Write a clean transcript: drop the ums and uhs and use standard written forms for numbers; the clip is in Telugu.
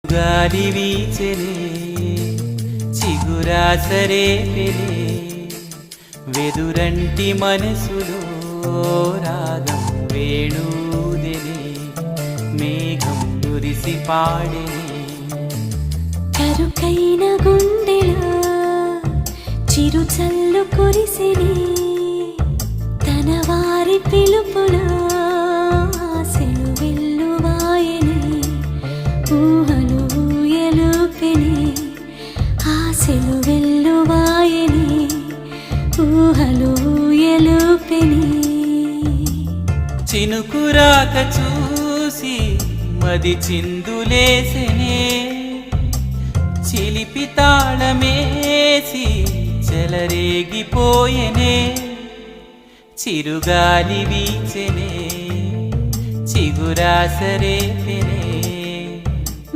గాలి వీచెనే చిగురాసరే పెనే వెదురంటి మనసులో రాగం వేణూదెనే మేఘం మురిసి పాడెనే కరుకైన గుండెలో చిరు చల్లు కురిసినే తన వారి పిలుపులో ఆశలు వెల్లువాయనే ఊహలు ఊయలుపెనే ఆశలు వెల్లువాయనే ఊహలు ఊయలుపెనే చినుకురాక చూసి మది చిందులేసెనే చిలిపి తాళమేసి చెలరేగిపోయెనే చిరుగాలి వీచెనే చిగురాసరే